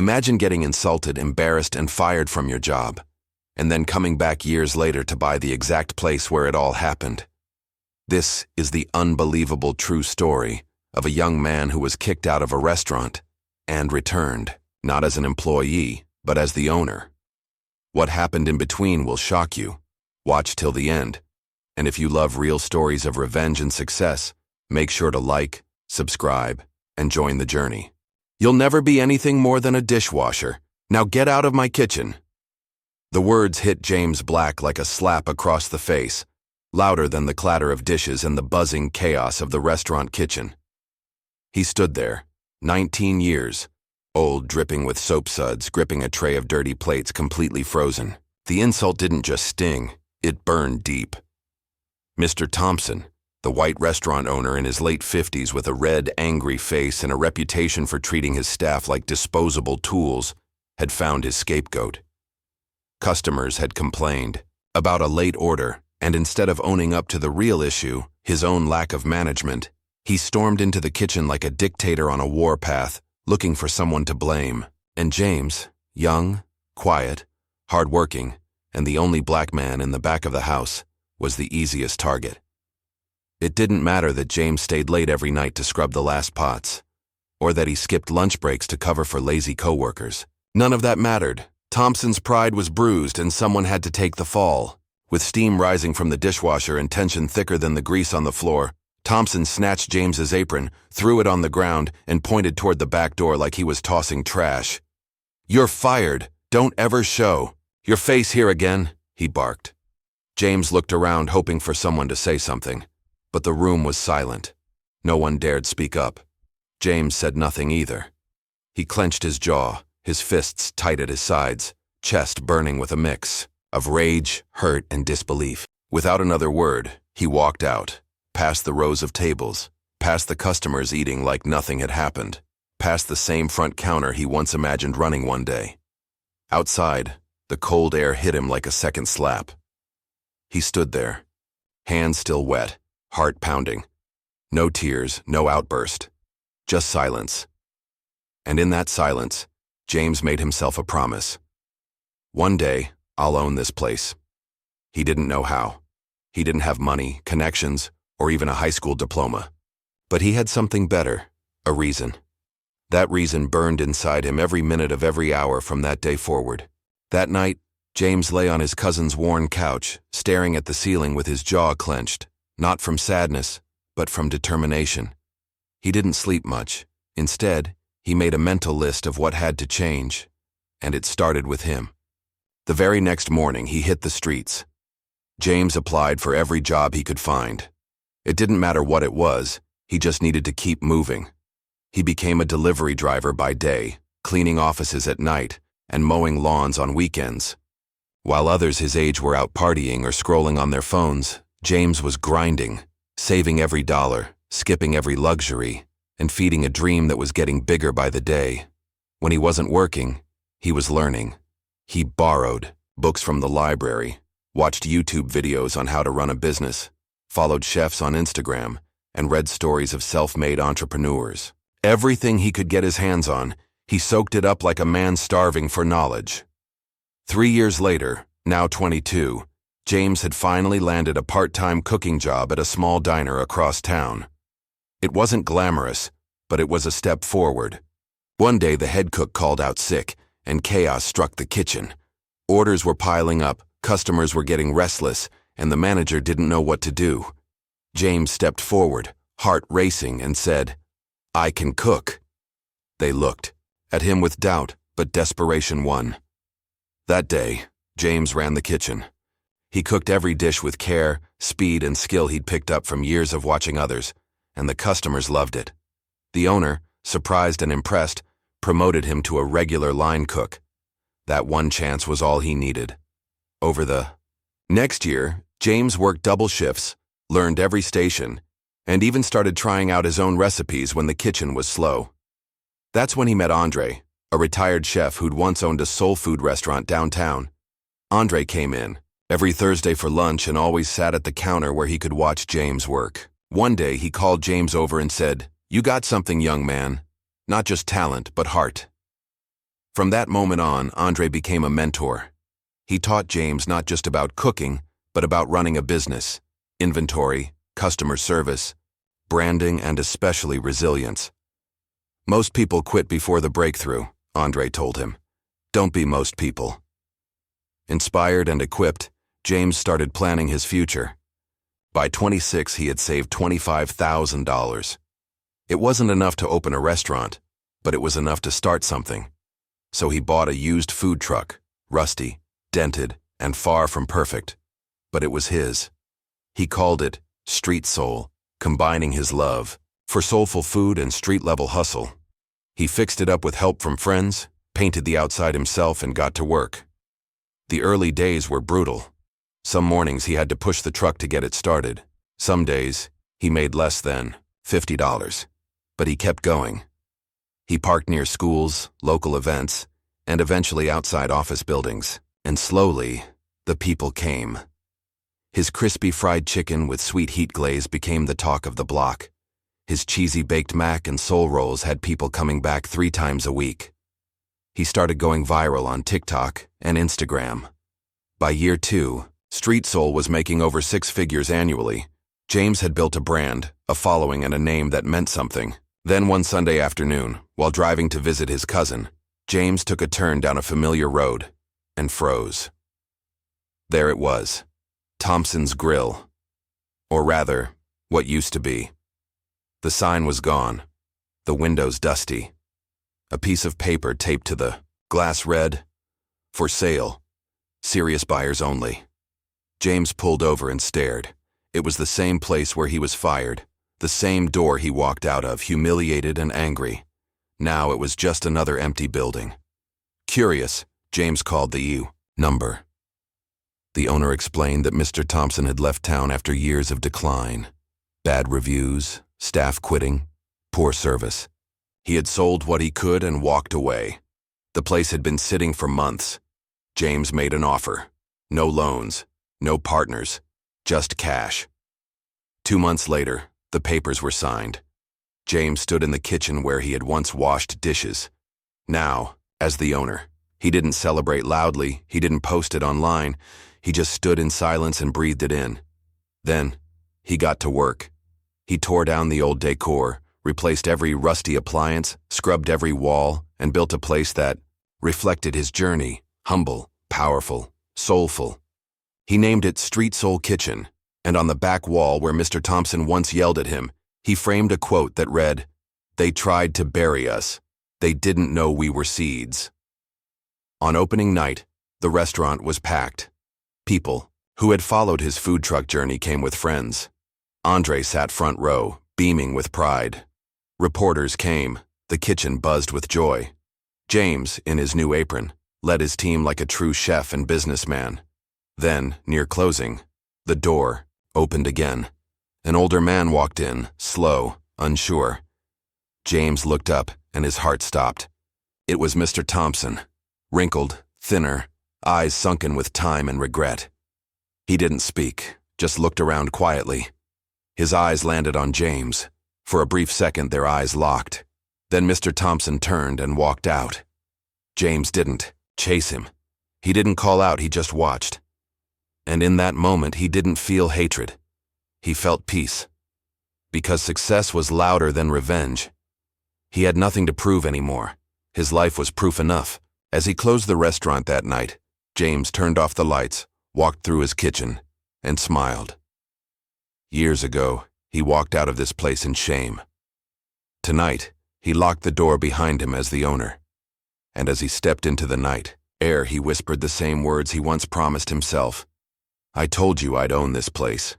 Imagine getting insulted, embarrassed, and fired from your job, and then coming back years later to buy the exact place where it all happened. This is the unbelievable true story of a young man who was kicked out of a restaurant and returned, not as an employee, but as the owner. What happened in between will shock you. Watch till the end. And if you love real stories of revenge and success, make sure to like, subscribe, and join the journey. You'll never be anything more than a dishwasher. Now get out of my kitchen. The words hit James Black like a slap across the face, louder than the clatter of dishes and the buzzing chaos of the restaurant kitchen. He stood there, 19 years, old, dripping with soap suds, gripping a tray of dirty plates completely frozen. The insult didn't just sting, it burned deep. Mr. Thompson, the white restaurant owner in his late 50s with a red, angry face and a reputation for treating his staff like disposable tools, had found his scapegoat. Customers had complained about a late order, and instead of owning up to the real issue, his own lack of management, he stormed into the kitchen like a dictator on a warpath, looking for someone to blame. And James, young, quiet, hardworking, and the only black man in the back of the house, was the easiest target. It didn't matter that James stayed late every night to scrub the last pots, or that he skipped lunch breaks to cover for lazy coworkers. None of that mattered. Thompson's pride was bruised and someone had to take the fall. With steam rising from the dishwasher and tension thicker than the grease on the floor, Thompson snatched James's apron, threw it on the ground, and pointed toward the back door like he was tossing trash. "You're fired. Don't ever show your face here again," he barked. James looked around, hoping for someone to say something, but the room was silent. No one dared speak up. James said nothing either. He clenched his jaw, his fists tight at his sides, chest burning with a mix of rage, hurt, and disbelief. Without another word, he walked out, past the rows of tables, past the customers eating like nothing had happened, past the same front counter he once imagined running one day. Outside, the cold air hit him like a second slap. He stood there, hands still wet, heart pounding. No tears, no outburst, just silence. And in that silence, James made himself a promise. One day, I'll own this place. He didn't know how. He didn't have money, connections, or even a high school diploma. But he had something better, a reason. That reason burned inside him every minute of every hour from that day forward. That night, James lay on his cousin's worn couch, staring at the ceiling with his jaw clenched, not from sadness, but from determination. He didn't sleep much. Instead, he made a mental list of what had to change, and it started with him. The very next morning, he hit the streets. James applied for every job he could find. It didn't matter what it was, he just needed to keep moving. He became a delivery driver by day, cleaning offices at night, and mowing lawns on weekends. While others his age were out partying or scrolling on their phones, James was grinding, saving every dollar, skipping every luxury, and feeding a dream that was getting bigger by the day. When he wasn't working, he was learning. He borrowed books from the library, watched YouTube videos on how to run a business, followed chefs on Instagram, and read stories of self-made entrepreneurs. Everything he could get his hands on, he soaked it up like a man starving for knowledge. 3 years later, now 22, James had finally landed a part-time cooking job at a small diner across town. It wasn't glamorous, but it was a step forward. One day the head cook called out sick, and chaos struck the kitchen. Orders were piling up, customers were getting restless, and the manager didn't know what to do. James stepped forward, heart racing, and said, "I can cook." They looked at him with doubt, but desperation won. That day, James ran the kitchen. He cooked every dish with care, speed, and skill he'd picked up from years of watching others, and the customers loved it. The owner, surprised and impressed, promoted him to a regular line cook. That one chance was all he needed. Over the next year, James worked double shifts, learned every station, and even started trying out his own recipes when the kitchen was slow. That's when he met Andre, a retired chef who'd once owned a soul food restaurant downtown. Andre came in every Thursday for lunch and always sat at the counter where he could watch James work. One day, he called James over and said, "You got something, young man. Not just talent, but heart." From that moment on, Andre became a mentor. He taught James not just about cooking, but about running a business, inventory, customer service, branding, and especially resilience. Most people quit before the breakthrough, Andre told him. Don't be most people. Inspired and equipped, James started planning his future. By 26, he had saved $25,000. It wasn't enough to open a restaurant, but it was enough to start something. So he bought a used food truck, rusty, dented, and far from perfect. But it was his. He called it Street Soul, combining his love for soulful food and street-level hustle. He fixed it up with help from friends, painted the outside himself, and got to work. The early days were brutal. Some mornings he had to push the truck to get it started. Some days he made less than $50. But he kept going. He parked near schools, local events, and eventually outside office buildings. And slowly, the people came. His crispy fried chicken with sweet heat glaze became the talk of the block. His cheesy baked mac and soul rolls had people coming back 3 times a week. He started going viral on TikTok and Instagram. By year 2, Street Soul was making over 6 figures annually. James had built a brand, a following, and a name that meant something. Then one Sunday afternoon, while driving to visit his cousin, James took a turn down a familiar road and froze. There it was, Thompson's Grill. Or rather, what used to be. The sign was gone, the windows dusty. A piece of paper taped to the glass read, "For sale, serious buyers only." James pulled over and stared. It was the same place where he was fired, the same door he walked out of, humiliated and angry. Now it was just another empty building. Curious, James called the U number. The owner explained that Mr. Thompson had left town after years of decline. Bad reviews, staff quitting, poor service. He had sold what he could and walked away. The place had been sitting for months. James made an offer. No loans, no partners, just cash. 2 months later, the papers were signed. James stood in the kitchen where he had once washed dishes. Now, as the owner, he didn't celebrate loudly, he didn't post it online, he just stood in silence and breathed it in. Then, he got to work. He tore down the old decor, replaced every rusty appliance, scrubbed every wall, and built a place that reflected his journey, humble, powerful, soulful. He named it Street Soul Kitchen, and on the back wall where Mr. Thompson once yelled at him, he framed a quote that read, "They tried to bury us. They didn't know we were seeds." On opening night, the restaurant was packed. People who had followed his food truck journey came with friends. Andre sat front row, beaming with pride. Reporters came. The kitchen buzzed with joy. James, in his new apron, led his team like a true chef and businessman. Then, near closing, the door opened again. An older man walked in, slow, unsure. James looked up, and his heart stopped. It was Mr. Thompson, wrinkled, thinner, eyes sunken with time and regret. He didn't speak, just looked around quietly. His eyes landed on James. For a brief second, their eyes locked. Then Mr. Thompson turned and walked out. James didn't chase him. He didn't call out, he just watched. And in that moment, he didn't feel hatred. He felt peace. Because success was louder than revenge. He had nothing to prove anymore. His life was proof enough. As he closed the restaurant that night, James turned off the lights, walked through his kitchen, and smiled. Years ago, he walked out of this place in shame. Tonight, he locked the door behind him as the owner. And as he stepped into the night air, he whispered the same words he once promised himself. "I told you I'd own this place."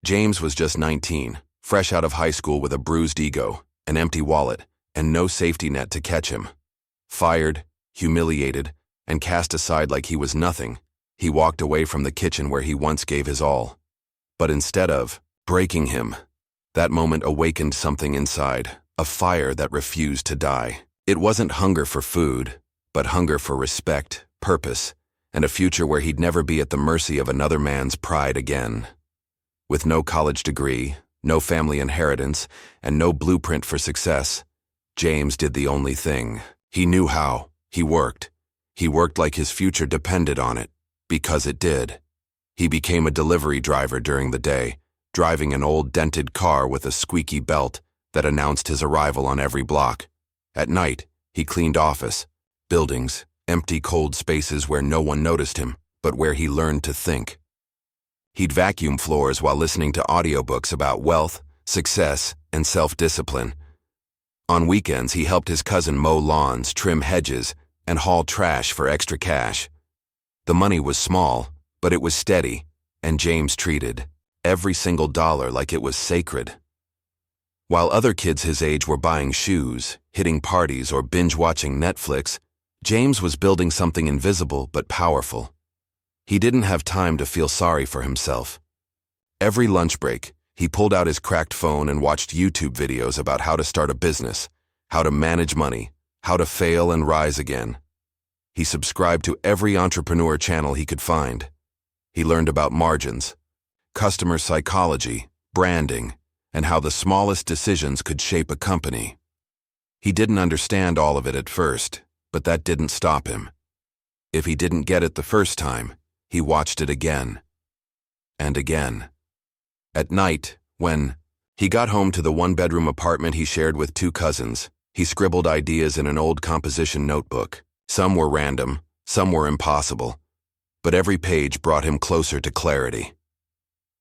James was just 19, fresh out of high school with a bruised ego, an empty wallet, and no safety net to catch him. Fired, humiliated, and cast aside like he was nothing, he walked away from the kitchen where he once gave his all. But instead of breaking him, that moment awakened something inside, a fire that refused to die. It wasn't hunger for food, but hunger for respect, purpose, and a future where he'd never be at the mercy of another man's pride again. With no college degree, no family inheritance, and no blueprint for success, James did the only thing he knew how: He worked. He worked like his future depended on it, because it did. He became a delivery driver during the day, driving an old dented car with a squeaky belt that announced his arrival on every block. At night, he cleaned office, buildings, empty cold spaces where no one noticed him, but where he learned to think. He'd vacuum floors while listening to audiobooks about wealth, success, and self-discipline. On weekends, he helped his cousin mow lawns, trim hedges, and haul trash for extra cash. The money was small, but it was steady, and James treated every single dollar like it was sacred. While other kids his age were buying shoes, hitting parties, or binge-watching Netflix, James was building something invisible but powerful. He didn't have time to feel sorry for himself. Every lunch break, he pulled out his cracked phone and watched YouTube videos about how to start a business, how to manage money, how to fail and rise again. He subscribed to every entrepreneur channel he could find. He learned about margins, customer psychology, branding, and how the smallest decisions could shape a company. He didn't understand all of it at first, but that didn't stop him. If he didn't get it the first time, he watched it again and again. At night, when he got home to the one-bedroom apartment he shared with two cousins, he scribbled ideas in an old composition notebook. Some were random, some were impossible, but every page brought him closer to clarity.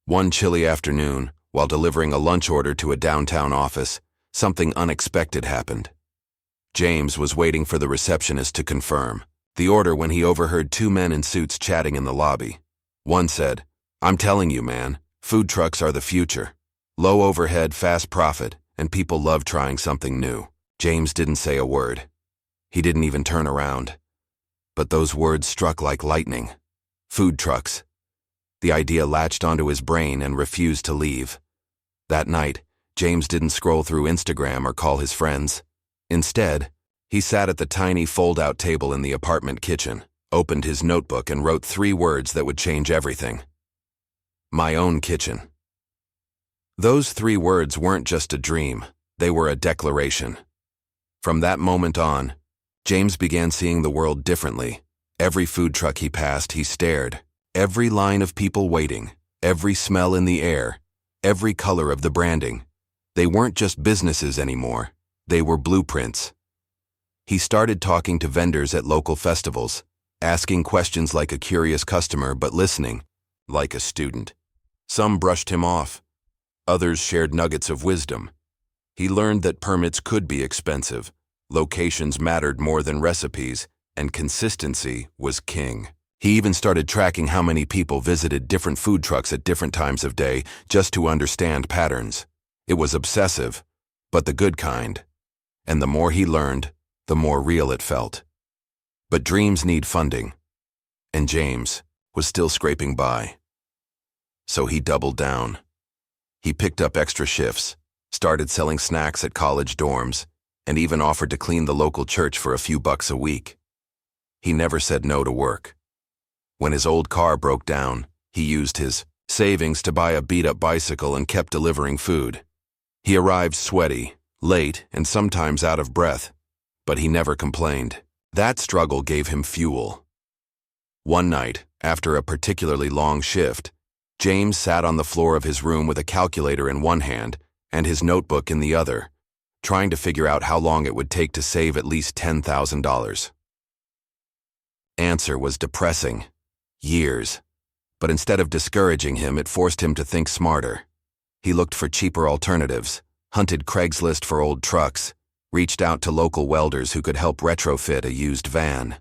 One chilly afternoon, while delivering a lunch order to a downtown office, something unexpected happened. James was waiting for the receptionist to confirm the order when he overheard two men in suits chatting in the lobby. One said, "I'm telling you, man, food trucks are the future. Low overhead, fast profit, and people love trying something new." James didn't say a word. He didn't even turn around. But those words struck like lightning. Food trucks. The idea latched onto his brain and refused to leave. That night, James didn't scroll through Instagram or call his friends. Instead, he sat at the tiny fold-out table in the apartment kitchen, opened his notebook, and wrote 3 words that would change everything. My own kitchen. Those 3 words weren't just a dream, they were a declaration. From that moment on, James began seeing the world differently. Every food truck he passed, he stared. Every line of people waiting, every smell in the air, every color of the branding. They weren't just businesses anymore, they were blueprints. He started talking to vendors at local festivals, asking questions like a curious customer but listening like a student. Some brushed him off. Others shared nuggets of wisdom. He learned that permits could be expensive, locations mattered more than recipes, and consistency was king. He even started tracking how many people visited different food trucks at different times of day just to understand patterns. It was obsessive, but the good kind. And the more he learned, the more real it felt. But dreams need funding, and James was still scraping by. So he doubled down. He picked up extra shifts, started selling snacks at college dorms, and even offered to clean the local church for a few bucks a week. He never said no to work. When his old car broke down, he used his savings to buy a beat-up bicycle and kept delivering food. He arrived sweaty, late, and sometimes out of breath, but he never complained. That struggle gave him fuel. One night, after a particularly long shift, James sat on the floor of his room with a calculator in one hand and his notebook in the other, trying to figure out how long it would take to save at least $10,000. Answer was depressing. Years. But instead of discouraging him, it forced him to think smarter. He looked for cheaper alternatives, hunted Craigslist for old trucks, reached out to local welders who could help retrofit a used van.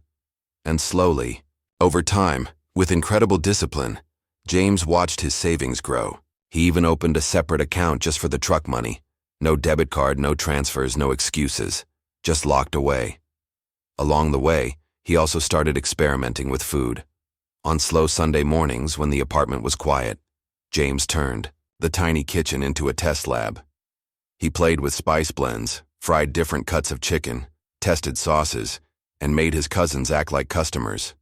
And slowly, over time, with incredible discipline, James watched his savings grow. He even opened a separate account just for the truck money. No debit card, no transfers, no excuses. Just locked away. Along the way, he also started experimenting with food. On slow Sunday mornings, when the apartment was quiet, James turned the tiny kitchen into a test lab. He played with spice blends, fried different cuts of chicken, tested sauces, and made his cousins act like customers.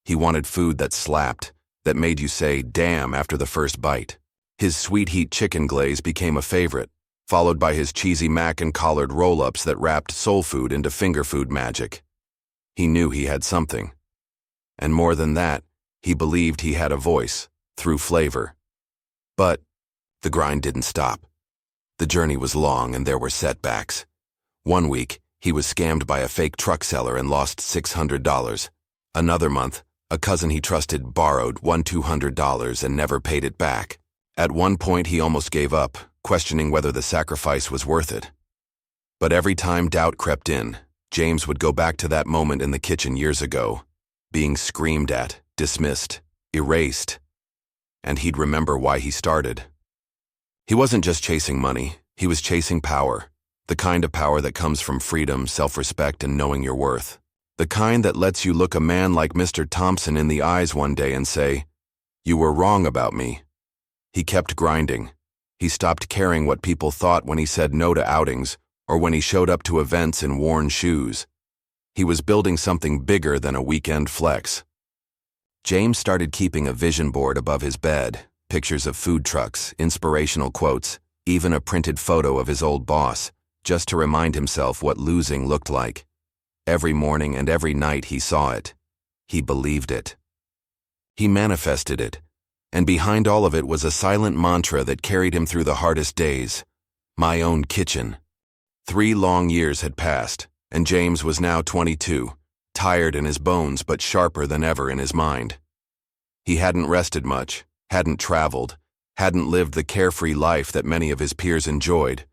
He wanted food that slapped, that made you say, damn, after the first bite. His sweet heat chicken glaze became a favorite, followed by his cheesy mac and collard roll-ups that wrapped soul food into finger food magic. He knew he had something. And more than that, he believed he had a voice, through flavor. But the grind didn't stop. The journey was long and there were setbacks. One week, he was scammed by a fake truck seller and lost $600. Another month, a cousin he trusted borrowed $200 and never paid it back. At one point, he almost gave up, questioning whether the sacrifice was worth it. But every time doubt crept in, James would go back to that moment in the kitchen years ago, being screamed at, dismissed, erased. And he'd remember why he started. He wasn't just chasing money, he was chasing power. The kind of power that comes from freedom, self-respect, and knowing your worth. The kind that lets you look a man like Mr. Thompson in the eyes one day and say, "You were wrong about me." He kept grinding. He stopped caring what people thought when he said no to outings or when he showed up to events in worn shoes. He was building something bigger than a weekend flex. James started keeping a vision board above his bed, pictures of food trucks, inspirational quotes, even a printed photo of his old boss, just to remind himself what losing looked like. Every morning and every night he saw it. He believed it. He manifested it. And behind all of it was a silent mantra that carried him through the hardest days. My own kitchen. 3 long years had passed, and James was now 22, tired in his bones but sharper than ever in his mind. He hadn't rested much, hadn't traveled, hadn't lived the carefree life that many of his peers enjoyed,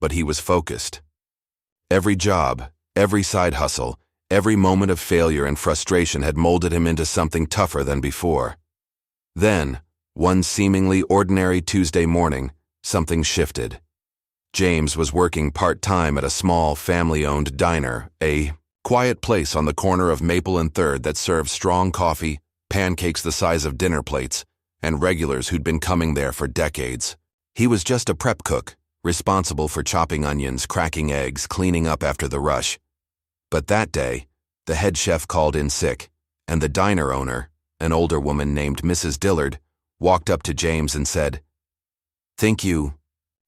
but he was focused. Every job, every side hustle, every moment of failure and frustration had molded him into something tougher than before. Then, one seemingly ordinary Tuesday morning, something shifted. James was working part-time at a small, family-owned diner, a quiet place on the corner of Maple and 3rd that served strong coffee, pancakes the size of dinner plates, and regulars who'd been coming there for decades. He was just a prep cook, responsible for chopping onions, cracking eggs, cleaning up after the rush. But that day, the head chef called in sick, and the diner owner, an older woman named Mrs. Dillard, walked up to James and said, "Think you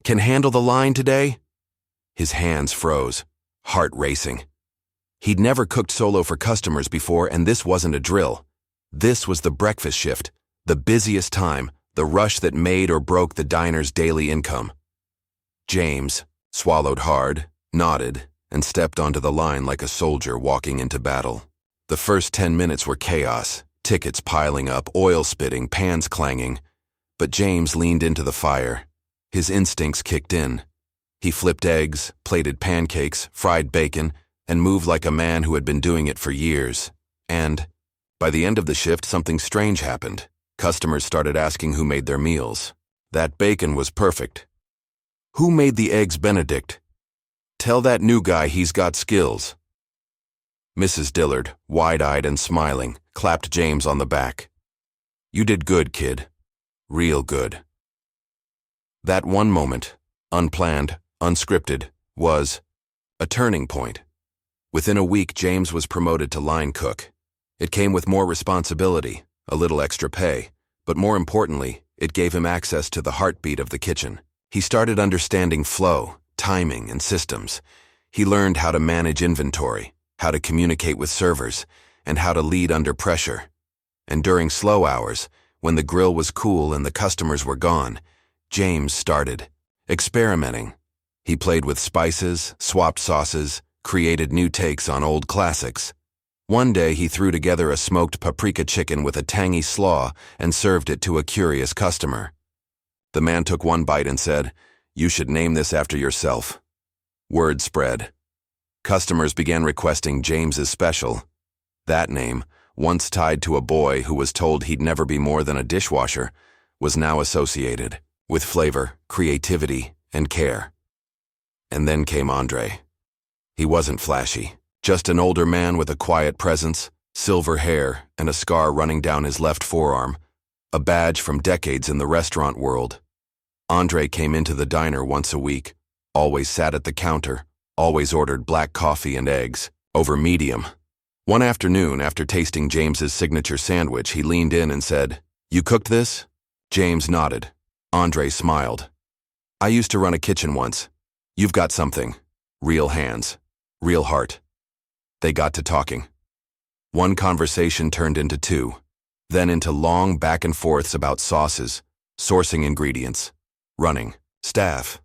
can handle the line today?" His hands froze, heart racing. He'd never cooked solo for customers before, and this wasn't a drill. This was the breakfast shift, the busiest time, the rush that made or broke the diner's daily income. James swallowed hard, nodded, and stepped onto the line like a soldier walking into battle. The first 10 minutes were chaos, tickets piling up, oil spitting, pans clanging. But James leaned into the fire. His instincts kicked in. He flipped eggs, plated pancakes, fried bacon, and moved like a man who had been doing it for years. And, by the end of the shift, something strange happened. Customers started asking who made their meals. That bacon was perfect. Who made the eggs Benedict? Tell that new guy he's got skills. Mrs. Dillard, wide-eyed and smiling, clapped James on the back. You did good, kid. Real good. That one moment, unplanned, unscripted, was a turning point. Within a week, James was promoted to line cook. It came with more responsibility, a little extra pay, but more importantly, it gave him access to the heartbeat of the kitchen. He started understanding flow, timing, and systems. He learned how to manage inventory, how to communicate with servers, and how to lead under pressure. And during slow hours, when the grill was cool and the customers were gone, James started experimenting. He played with spices, swapped sauces, created new takes on old classics. One day he threw together a smoked paprika chicken with a tangy slaw and served it to a curious customer. The man took one bite and said, "You should name this after yourself." Word spread. Customers began requesting James's special. That name, once tied to a boy who was told he'd never be more than a dishwasher, was now associated with flavor, creativity, and care. And then came Andre. He wasn't flashy, just an older man with a quiet presence, silver hair, and a scar running down his left forearm, a badge from decades in the restaurant world. Andre came into the diner once a week, always sat at the counter, always ordered black coffee and eggs, over medium. One afternoon, after tasting James's signature sandwich, he leaned in and said, "You cooked this?" James nodded. Andre smiled. "I used to run a kitchen once. You've got something. Real hands. Real heart." They got to talking. One conversation turned into two, then into long back and forths about sauces, sourcing ingredients, running, staff.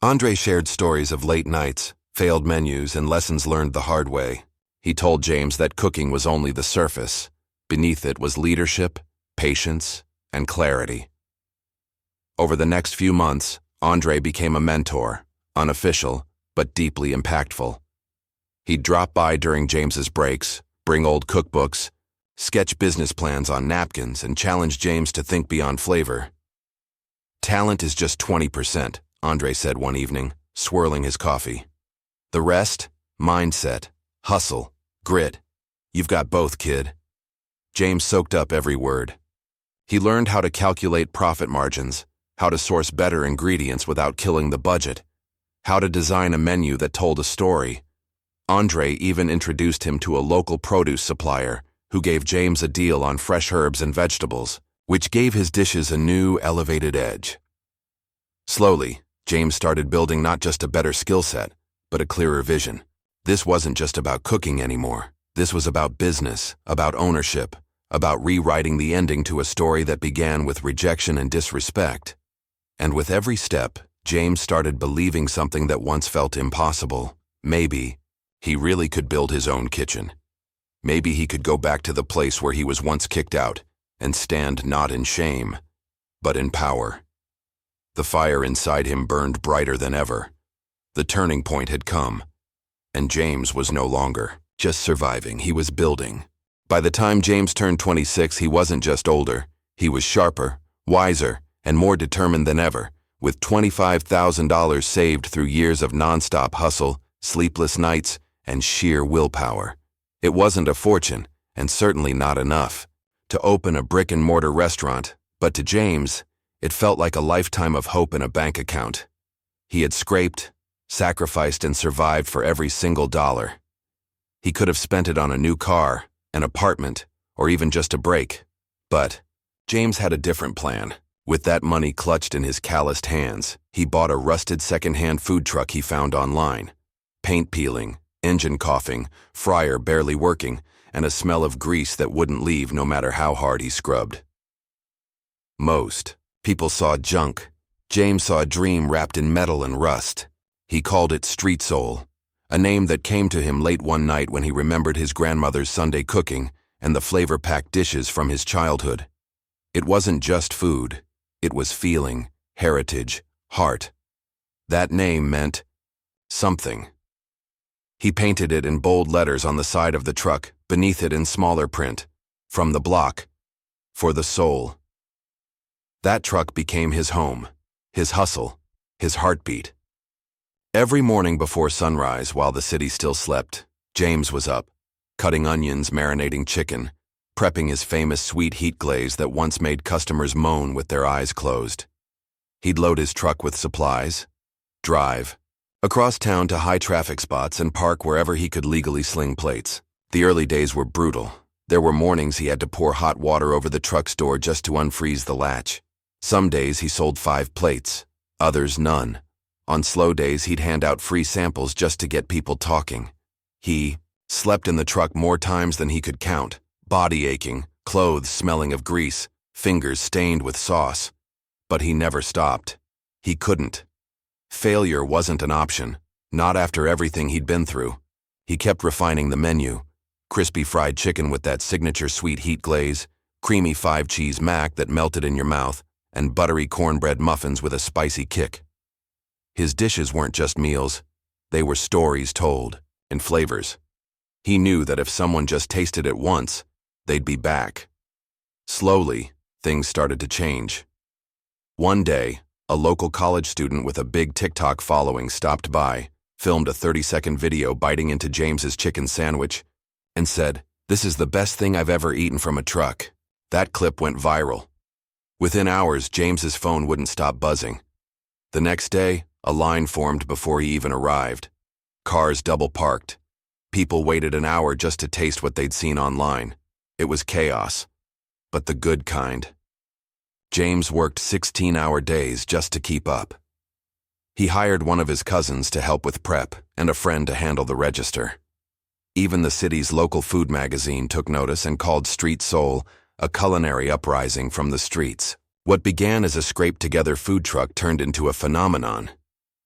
Andre shared stories of late nights, failed menus, and lessons learned the hard way. He told James that cooking was only the surface. Beneath it was leadership, patience, and clarity. Over the next few months, Andre became a mentor, unofficial, but deeply impactful. He'd drop by during James's breaks, bring old cookbooks, sketch business plans on napkins, and challenge James to think beyond flavor. "Talent is just 20%, Andre said one evening, swirling his coffee. "The rest? Mindset, hustle, grit. You've got both, kid." James soaked up every word. He learned how to calculate profit margins, how to source better ingredients without killing the budget, how to design a menu that told a story. Andre even introduced him to a local produce supplier who gave James a deal on fresh herbs and vegetables, which gave his dishes a new, elevated edge. Slowly, James started building not just a better skill set, but a clearer vision. This wasn't just about cooking anymore. This was about business, about ownership, about rewriting the ending to a story that began with rejection and disrespect. And with every step, James started believing something that once felt impossible. Maybe he really could build his own kitchen. Maybe he could go back to the place where he was once kicked out and stand not in shame, but in power. The fire inside him burned brighter than ever. The turning point had come, and James was no longer just surviving, he was building. By the time James turned 26, he wasn't just older, he was sharper, wiser, and more determined than ever, with $25,000 saved through years of nonstop hustle, sleepless nights, and sheer willpower. It wasn't a fortune, and certainly not enough, to open a brick-and-mortar restaurant, but to James, it felt like a lifetime of hope in a bank account. He had scraped, sacrificed, and survived for every single dollar. He could have spent it on a new car, an apartment, or even just a break. But James had a different plan. With that money clutched in his calloused hands, he bought a rusted second-hand food truck he found online. Paint peeling, engine coughing, fryer barely working, and a smell of grease that wouldn't leave no matter how hard he scrubbed. Most people saw junk. James saw a dream wrapped in metal and rust. He called it Street Soul, a name that came to him late one night when he remembered his grandmother's Sunday cooking and the flavor-packed dishes from his childhood. It wasn't just food. It was feeling, heritage, heart. That name meant something. He painted it in bold letters on the side of the truck, beneath it in smaller print, "From the block, for the soul." That truck became his home, his hustle, his heartbeat. Every morning before sunrise, while the city still slept, James was up, cutting onions, marinating chicken, prepping his famous sweet heat glaze that once made customers moan with their eyes closed. He'd load his truck with supplies, drive across town to high-traffic spots, and park wherever he could legally sling plates. The early days were brutal. There were mornings he had to pour hot water over the truck's door just to unfreeze the latch. Some days he sold 5 plates, others none. On slow days he'd hand out free samples just to get people talking. He slept in the truck more times than he could count, body aching, clothes smelling of grease, fingers stained with sauce. But he never stopped. He couldn't. Failure wasn't an option, not after everything he'd been through. He kept refining the menu: crispy fried chicken with that signature sweet heat glaze, creamy 5-cheese mac that melted in your mouth, and buttery cornbread muffins with a spicy kick. His dishes weren't just meals. They were stories told, in flavors. He knew that if someone just tasted it once, they'd be back. Slowly, things started to change. One day, a local college student with a big TikTok following stopped by, filmed a 30-second video biting into James's chicken sandwich, and said, "This is the best thing I've ever eaten from a truck." That clip went viral. Within hours, James's phone wouldn't stop buzzing. The next day, a line formed before he even arrived. Cars double-parked. People waited an hour just to taste what they'd seen online. It was chaos, but the good kind. James worked 16-hour days just to keep up. He hired one of his cousins to help with prep and a friend to handle the register. Even the city's local food magazine took notice and called Street Soul a culinary uprising from the streets. What began as a scraped-together food truck turned into a phenomenon.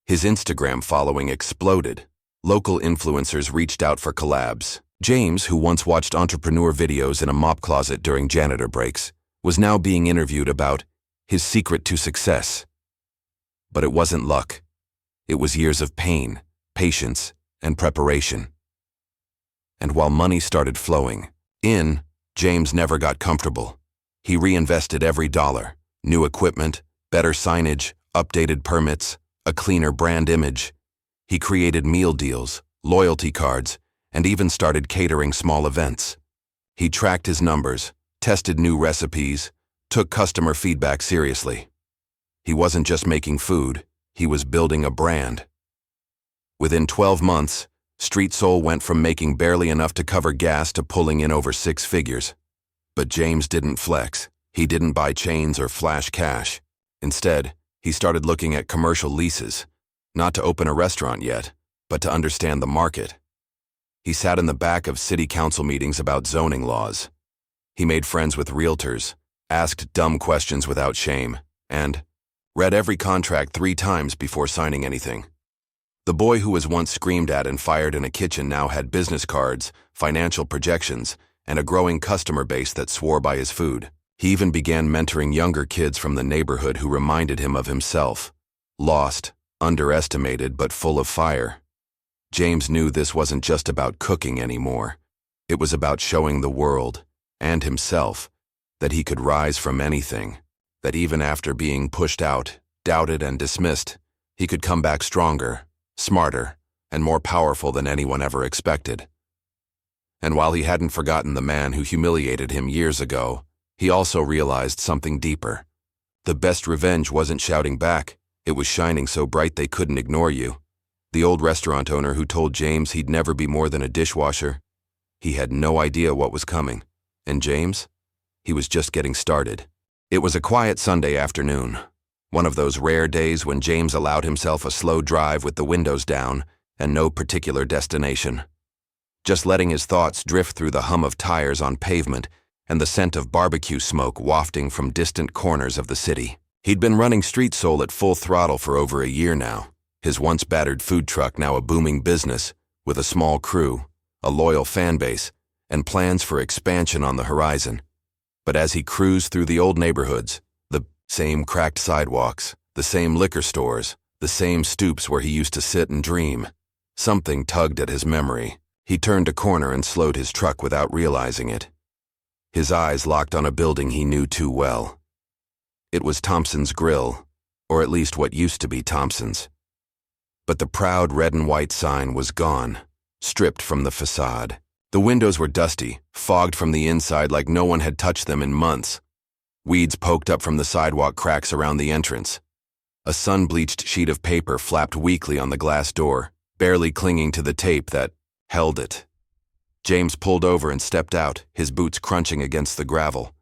His Instagram following exploded. Local influencers reached out for collabs. James, who once watched entrepreneur videos in a mop closet during janitor breaks, was now being interviewed about his secret to success. But it wasn't luck. It was years of pain, patience, and preparation. And while money started flowing in, James never got comfortable. He reinvested every dollar. New equipment, better signage, updated permits, a cleaner brand image. He created meal deals, loyalty cards, and even started catering small events. He tracked his numbers, tested new recipes, took customer feedback seriously. He wasn't just making food, he was building a brand. Within 12 months, Street Soul went from making barely enough to cover gas to pulling in over 6 figures. But James didn't flex. He didn't buy chains or flash cash. Instead, he started looking at commercial leases, not to open a restaurant yet, but to understand the market. He sat in the back of city council meetings about zoning laws. He made friends with realtors, asked dumb questions without shame, and read every contract 3 times before signing anything. The boy who was once screamed at and fired in a kitchen now had business cards, financial projections, and a growing customer base that swore by his food. He even began mentoring younger kids from the neighborhood who reminded him of himself. Lost, underestimated, but full of fire. James knew this wasn't just about cooking anymore. It was about showing the world, and himself, that he could rise from anything, that even after being pushed out, doubted, and dismissed, he could come back stronger, smarter, and more powerful than anyone ever expected. And while he hadn't forgotten the man who humiliated him years ago, he also realized something deeper. The best revenge wasn't shouting back, it was shining so bright they couldn't ignore you. The old restaurant owner who told James he'd never be more than a dishwasher, he had no idea what was coming. And James? He was just getting started. It was a quiet Sunday afternoon, one of those rare days when James allowed himself a slow drive with the windows down and no particular destination. Just letting his thoughts drift through the hum of tires on pavement and the scent of barbecue smoke wafting from distant corners of the city. He'd been running Street Soul at full throttle for over a year now, his once battered food truck now a booming business, with a small crew, a loyal fan base, and plans for expansion on the horizon. But as he cruised through the old neighborhoods, the same cracked sidewalks, the same liquor stores, the same stoops where he used to sit and dream, something tugged at his memory. He turned a corner and slowed his truck without realizing it. His eyes locked on a building he knew too well. It was Thompson's Grill, or at least what used to be Thompson's. But the proud red and white sign was gone, stripped from the facade. The windows were dusty, fogged from the inside like no one had touched them in months. Weeds poked up from the sidewalk cracks around the entrance. A sun-bleached sheet of paper flapped weakly on the glass door, barely clinging to the tape that held it. James pulled over and stepped out, his boots crunching against the gravel.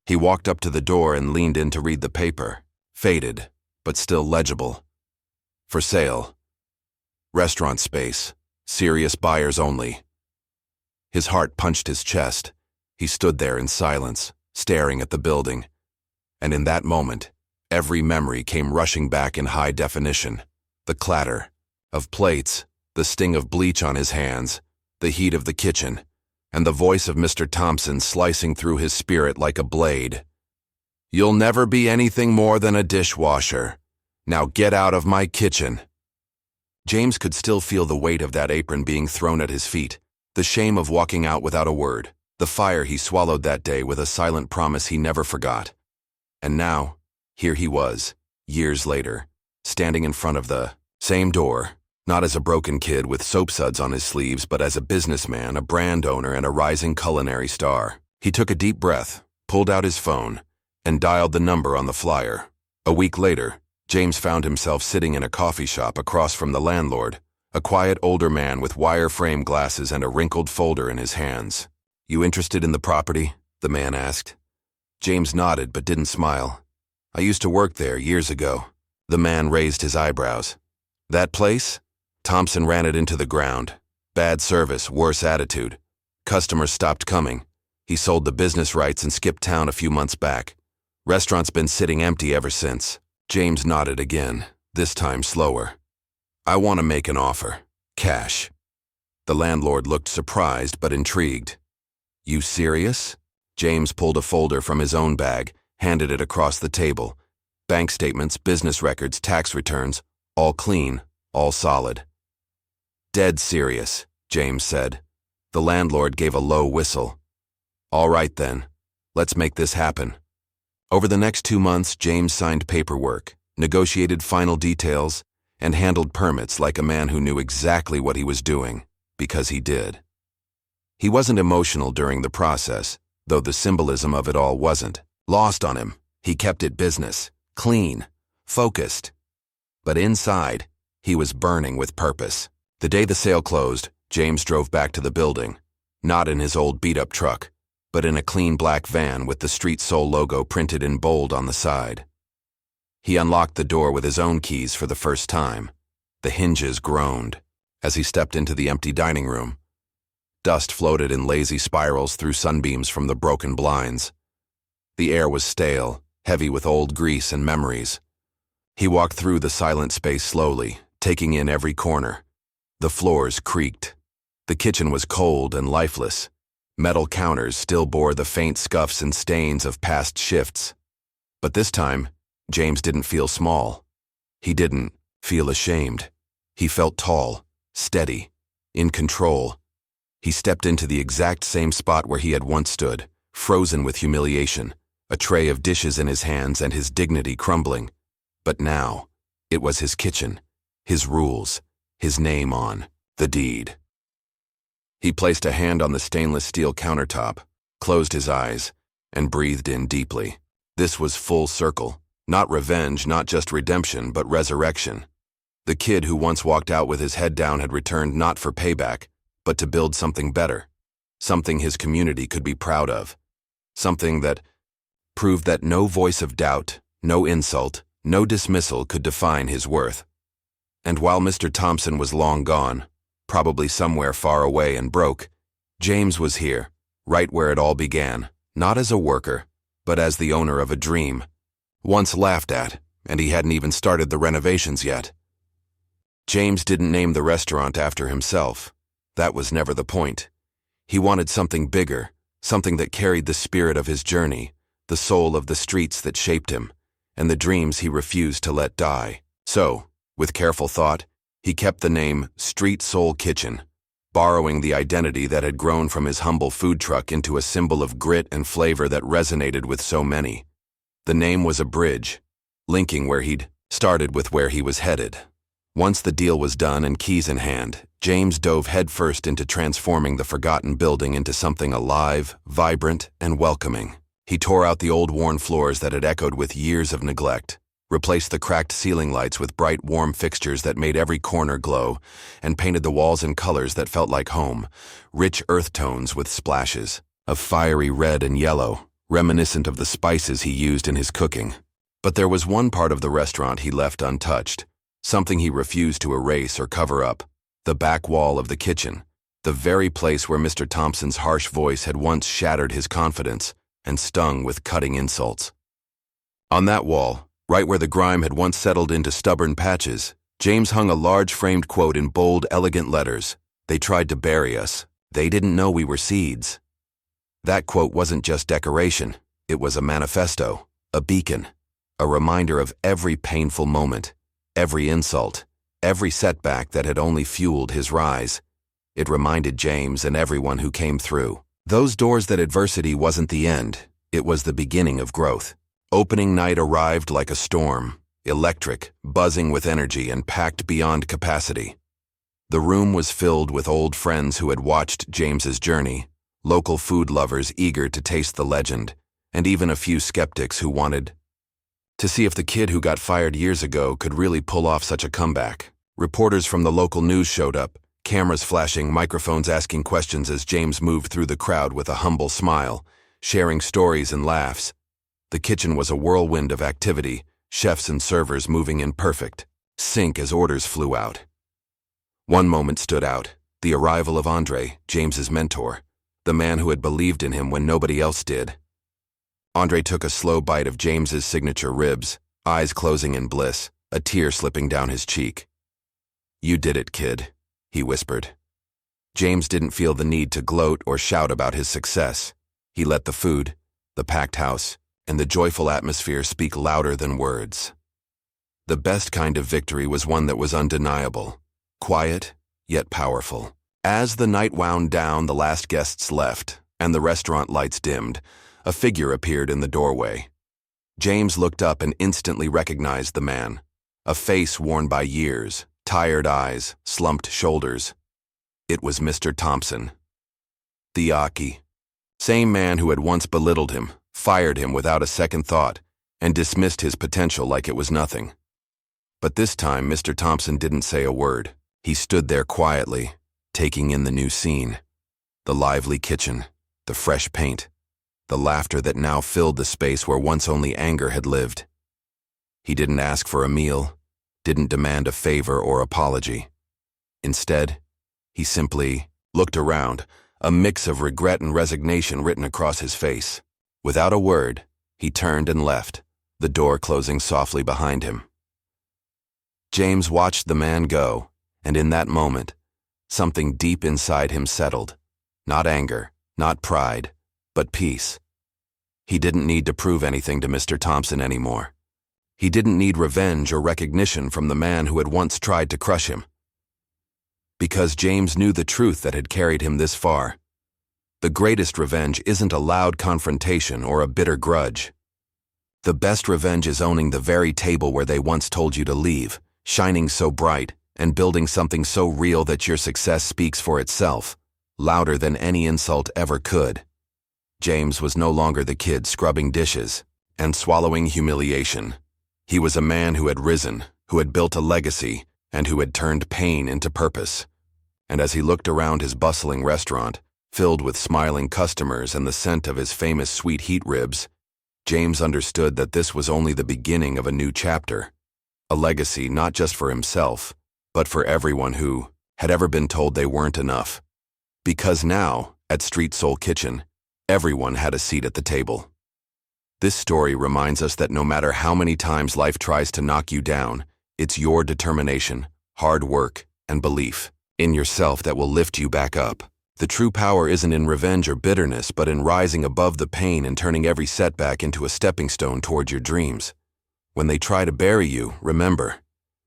He walked up to the door and leaned in to read the paper, faded, but still legible. For sale. Restaurant space. Serious buyers only. His heart punched his chest. He stood there in silence, staring at the building. And in that moment, every memory came rushing back in high definition. The clatter of plates, the sting of bleach on his hands, the heat of the kitchen, and the voice of Mr. Thompson slicing through his spirit like a blade. "You'll never be anything more than a dishwasher. Now get out of my kitchen." James could still feel the weight of that apron being thrown at his feet, the shame of walking out without a word, the fire he swallowed that day with a silent promise he never forgot. And now, here he was, years later, standing in front of the same door, not as a broken kid with soapsuds on his sleeves, but as a businessman, a brand owner, and a rising culinary star. He took a deep breath, pulled out his phone, and dialed the number on the flyer. A week later, James found himself sitting in a coffee shop across from the landlord, a quiet older man with wire-frame glasses and a wrinkled folder in his hands. "You interested in the property?" the man asked. James nodded but didn't smile. "I used to work there years ago." The man raised his eyebrows. "That place?" Thompson ran it into the ground. Bad service, worse attitude. Customers stopped coming. He sold the business rights and skipped town a few months back. Restaurant's been sitting empty ever since. James nodded again, this time slower. I want to make an offer. Cash. The landlord looked surprised but intrigued. You serious? James pulled a folder from his own bag, handed it across the table. Bank statements, business records, tax returns, all clean, all solid. Dead serious, James said. The landlord gave a low whistle. All right then, let's make this happen. Over the next 2 months, James signed paperwork, negotiated final details, and handled permits like a man who knew exactly what he was doing, because he did. He wasn't emotional during the process, though the symbolism of it all wasn't lost on him. He kept it business, clean, focused. But inside, he was burning with purpose. The day the sale closed, James drove back to the building, not in his old beat-up truck, but in a clean black van with the Street Soul logo printed in bold on the side. He unlocked the door with his own keys for the first time. The hinges groaned as he stepped into the empty dining room. Dust floated in lazy spirals through sunbeams from the broken blinds. The air was stale, heavy with old grease and memories. He walked through the silent space slowly, taking in every corner. The floors creaked. The kitchen was cold and lifeless. Metal counters still bore the faint scuffs and stains of past shifts. But this time, James didn't feel small. He didn't feel ashamed. He felt tall, steady, in control. He stepped into the exact same spot where he had once stood, frozen with humiliation, a tray of dishes in his hands and his dignity crumbling. But now, it was his kitchen, his rules, his name on the deed. He placed a hand on the stainless steel countertop, closed his eyes, and breathed in deeply. This was full circle. Not revenge, not just redemption, but resurrection. The kid who once walked out with his head down had returned not for payback, but to build something better. Something his community could be proud of. Something that proved that no voice of doubt, no insult, no dismissal could define his worth. And while Mr. Thompson was long gone, probably somewhere far away and broke, James was here, right where it all began, not as a worker, but as the owner of a dream. Once laughed at, and he hadn't even started the renovations yet. James didn't name the restaurant after himself. That was never the point. He wanted something bigger, something that carried the spirit of his journey, the soul of the streets that shaped him, and the dreams he refused to let die. So, with careful thought, he kept the name Street Soul Kitchen, borrowing the identity that had grown from his humble food truck into a symbol of grit and flavor that resonated with so many. The name was a bridge, linking where he'd started with where he was headed. Once the deal was done and keys in hand, James dove headfirst into transforming the forgotten building into something alive, vibrant, and welcoming. He tore out the old worn floors that had echoed with years of neglect, replaced the cracked ceiling lights with bright, warm fixtures that made every corner glow, and painted the walls in colors that felt like home, rich earth tones with splashes of fiery red and yellow, reminiscent of the spices he used in his cooking. But there was one part of the restaurant he left untouched, something he refused to erase or cover up: the back wall of the kitchen, the very place where Mr. Thompson's harsh voice had once shattered his confidence and stung with cutting insults. On that wall, right where the grime had once settled into stubborn patches, James hung a large framed quote in bold, elegant letters. "They tried to bury us. They didn't know we were seeds." That quote wasn't just decoration. It was a manifesto, a beacon, a reminder of every painful moment, every insult, every setback that had only fueled his rise. It reminded James and everyone who came through those doors that adversity wasn't the end, it was the beginning of growth. Opening night arrived like a storm, electric, buzzing with energy, and packed beyond capacity. The room was filled with old friends who had watched James's journey, local food lovers eager to taste the legend, and even a few skeptics who wanted to see if the kid who got fired years ago could really pull off such a comeback. Reporters from the local news showed up, cameras flashing, microphones asking questions as James moved through the crowd with a humble smile, sharing stories and laughs. The kitchen was a whirlwind of activity, chefs and servers moving in perfect sync as orders flew out. One moment stood out. The arrival of Andre, James's mentor, the man who had believed in him when nobody else did. Andre took a slow bite of James's signature ribs, eyes closing in bliss, a tear slipping down his cheek. "You did it, kid," he whispered. James didn't feel the need to gloat or shout about his success. He let the food, the packed house, and the joyful atmosphere speak louder than words. The best kind of victory was one that was undeniable, quiet, yet powerful. As the night wound down, the last guests left, and the restaurant lights dimmed, a figure appeared in the doorway. James looked up and instantly recognized the man, a face worn by years, tired eyes, slumped shoulders. It was Mr. Thompson. The Aki. Same man who had once belittled him, fired him without a second thought, and dismissed his potential like it was nothing. But this time, Mr. Thompson didn't say a word. He stood there quietly, taking in the new scene. The lively kitchen, the fresh paint, the laughter that now filled the space where once only anger had lived. He didn't ask for a meal, didn't demand a favor or apology. Instead, he simply looked around, a mix of regret and resignation written across his face. Without a word, he turned and left, the door closing softly behind him. James watched the man go, and in that moment, something deep inside him settled. Not anger, not pride, but peace. He didn't need to prove anything to Mr. Thompson anymore. He didn't need revenge or recognition from the man who had once tried to crush him. Because James knew the truth that had carried him this far. The greatest revenge isn't a loud confrontation or a bitter grudge. The best revenge is owning the very table where they once told you to leave, shining so bright, and building something so real that your success speaks for itself, louder than any insult ever could. James was no longer the kid scrubbing dishes and swallowing humiliation. He was a man who had risen, who had built a legacy, and who had turned pain into purpose. And as he looked around his bustling restaurant, filled with smiling customers and the scent of his famous sweet heat ribs, James understood that this was only the beginning of a new chapter, a legacy not just for himself, but for everyone who had ever been told they weren't enough. Because now, at Street Soul Kitchen, everyone had a seat at the table. This story reminds us that no matter how many times life tries to knock you down, it's your determination, hard work, and belief in yourself that will lift you back up. The true power isn't in revenge or bitterness, but in rising above the pain and turning every setback into a stepping stone toward your dreams. When they try to bury you, remember,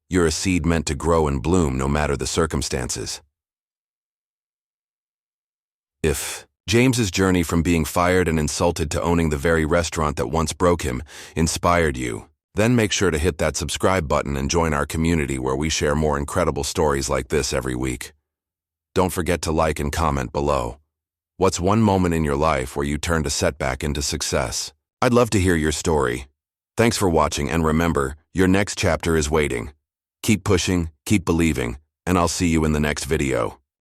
you're a seed meant to grow and bloom no matter the circumstances. If James's journey from being fired and insulted to owning the very restaurant that once broke him inspired you, then make sure to hit that subscribe button and join our community where we share more incredible stories like this every week. Don't forget to like and comment below. What's one moment in your life where you turned a setback into success? I'd love to hear your story. Thanks for watching, and remember, your next chapter is waiting. Keep pushing, keep believing, and I'll see you in the next video.